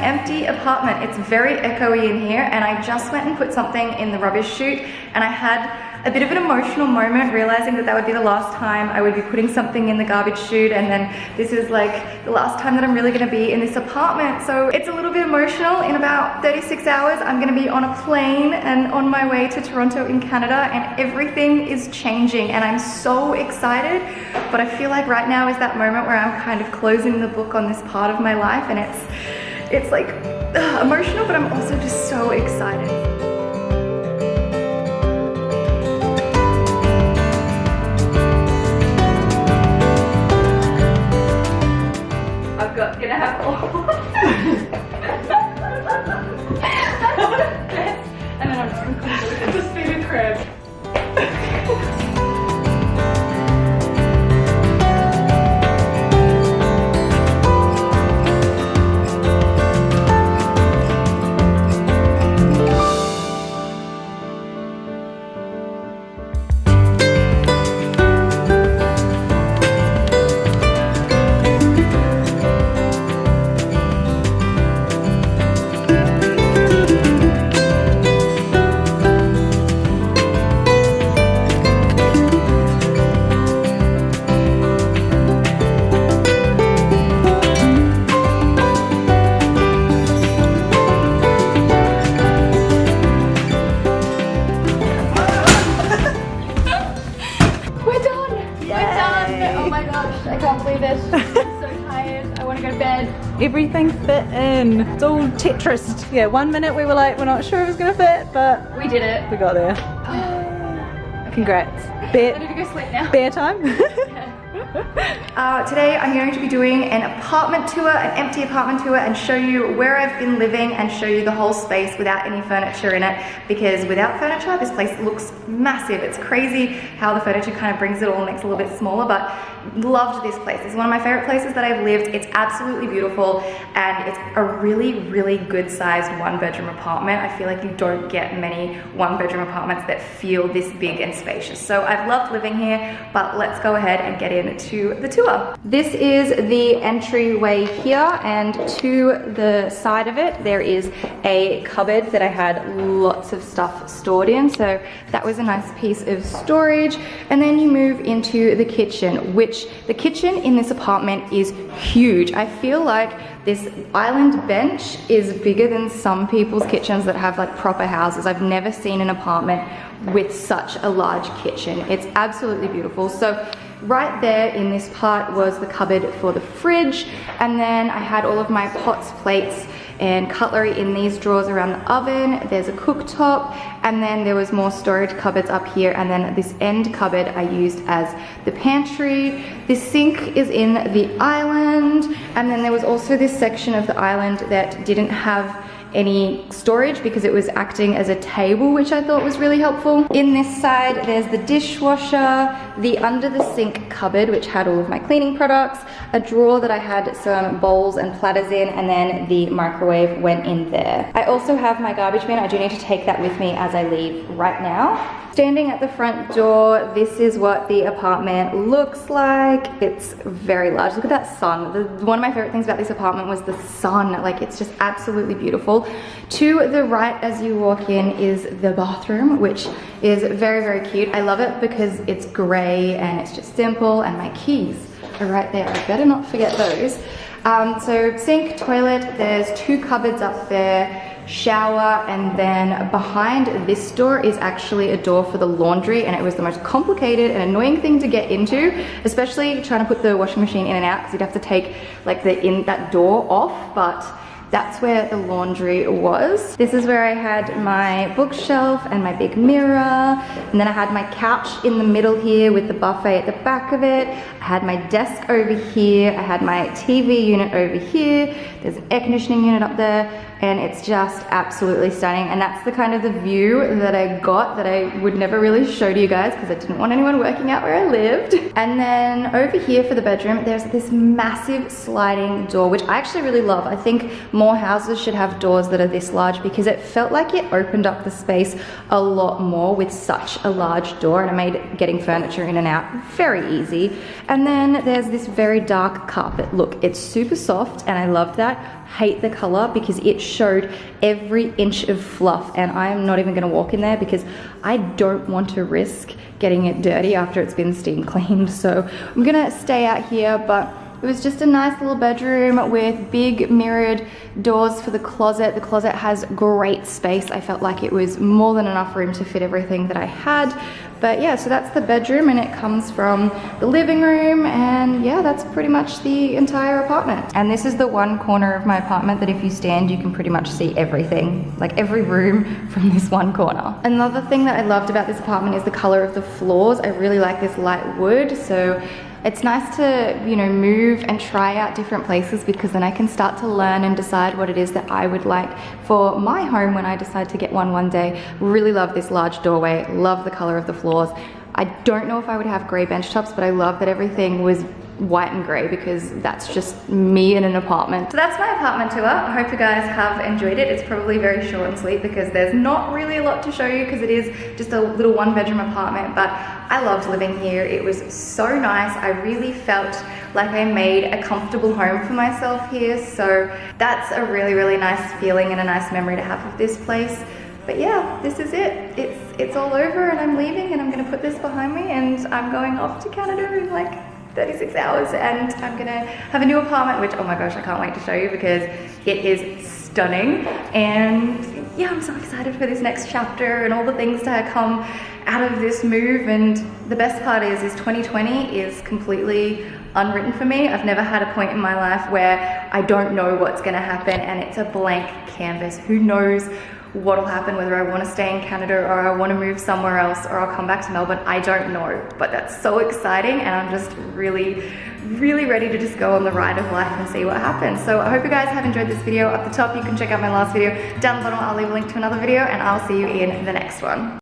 empty apartment. It's very echoey in here, and I just went and put something in the rubbish chute, and I had a bit of an emotional moment realizing that that would be the last time I would be putting something in the garbage chute, and then this is like the last time that I'm really gonna be in this apartment. So it's a little bit emotional. In about 36 hours, I'm gonna be on a plane and on my way to Toronto in Canada, and everything is changing, and I'm so excited. But I feel like right now is that moment where I'm kind of closing the book on this part of my life, and it's like emotional, but I'm also just so excited. Gonna have all and then I'm just gonna clean it with the speed of crab. Everything fit in. It's all Tetrised. Yeah, 1 minute we were like, we're not sure it was gonna fit, but we did it. We got there. Congrats. I need to go sleep now. Bear time. Today I'm going to be doing an apartment tour, an empty apartment tour, and show you where I've been living and show you the whole space without any furniture in it, because without furniture this place looks massive. It's crazy how the furniture kind of brings it all and makes it a little bit smaller, but loved this place. It's one of my favorite places that I've lived. It's absolutely beautiful, and it's a really good sized 1-bedroom apartment. I feel like you don't get many 1-bedroom apartments that feel this big and spacious. So I've loved living here, but let's go ahead and get into the tour. This is the entryway here, and to the side of it there is a cupboard that I had lots of stuff stored in, so that was a nice piece of storage. And then you move into the kitchen, which the kitchen in this apartment is huge. I feel like this island bench is bigger than some people's kitchens that have like proper houses. I've never seen an apartment with such a large kitchen. It's absolutely beautiful. So right there in this part was the cupboard for the fridge, and then I had all of my pots, plates, and cutlery in these drawers around the oven. There's a cooktop, and then there was more storage cupboards up here, and then this end cupboard I used as the pantry. This sink is in the island, and then there was also this section of the island that didn't have any storage because it was acting as a table, which I thought was really helpful. In this side there's the dishwasher, the under the sink cupboard which had all of my cleaning products, a drawer that I had some bowls and platters in, and then the microwave went in there. I also have my garbage bin. I do need to take that with me as I leave right now. Standing at the front door, this is what the apartment looks like. It's very large. Look at that sun. One of my favorite things about this apartment was the sun. Like, it's just absolutely beautiful. To the right as you walk in is the bathroom, which is very cute. I love it because it's gray and it's just simple, and my keys are right there. I better not forget those. So sink, toilet, there's 2 cupboards up there, shower, and then behind this door is actually a door for the laundry, and it was the most complicated and annoying thing to get into, especially trying to put the washing machine in and out, because you'd have to take like that door off, but that's where the laundry was. This is where I had my bookshelf and my big mirror, and then I had my couch in the middle here with the buffet at the back of it. I had my desk over here, I had my TV unit over here, there's an air conditioning unit up there, and it's just absolutely stunning. And that's the kind of the view that I got that I would never really show to you guys because I didn't want anyone working out where I lived. And then over here for the bedroom, there's this massive sliding door, which I actually really love. I think more houses should have doors that are this large because it felt like it opened up the space a lot more with such a large door, and it made getting furniture in and out very easy. And then there's this very dark carpet. Look, it's super soft and I love that. Hate the color because it showed every inch of fluff, and I am not even going to walk in there because I don't want to risk getting it dirty after it's been steam cleaned. So I'm gonna stay out here, but it was just a nice little bedroom with big mirrored doors for the closet. The closet has great space. I felt like it was more than enough room to fit everything that I had. But yeah, so that's the bedroom, and it comes from the living room, and yeah, that's pretty much the entire apartment. And this is the one corner of my apartment that if you stand, you can pretty much see everything, like every room from this one corner. Another thing that I loved about this apartment is the color of the floors. I really like this light wood, so it's nice to, you know, move and try out different places because then I can start to learn and decide what it is that I would like for my home when I decide to get one day. Really love this large doorway, love the color of the floors. I don't know if I would have gray bench tops, but I love that everything was white and gray because that's just me in an apartment. So that's my apartment tour. I hope you guys have enjoyed it. It's probably very short and sweet because there's not really a lot to show you because it is just a little one-bedroom apartment, but I loved living here. It was so nice. I really felt like I made a comfortable home for myself here, so that's a really, really nice feeling and a nice memory to have of this place. But yeah, this is it. It's all over and I'm leaving, and I'm gonna put this behind me, and I'm going off to Canada in like 36 hours, and I'm gonna have a new apartment, which, oh my gosh, I can't wait to show you because it is stunning. And yeah, I'm so excited for this next chapter and all the things to come out of this move. And the best part is 2020 is completely unwritten for me. I've never had a point in my life where I don't know what's gonna happen and it's a blank canvas. Who knows what'll happen, whether I want to stay in Canada or I want to move somewhere else or I'll come back to Melbourne. I don't know, but that's so exciting, and I'm just really, really ready to just go on the ride of life and see what happens. So I hope you guys have enjoyed this video. Up the top, you can check out my last video. Down the bottom, I'll leave a link to another video, and I'll see you in the next one.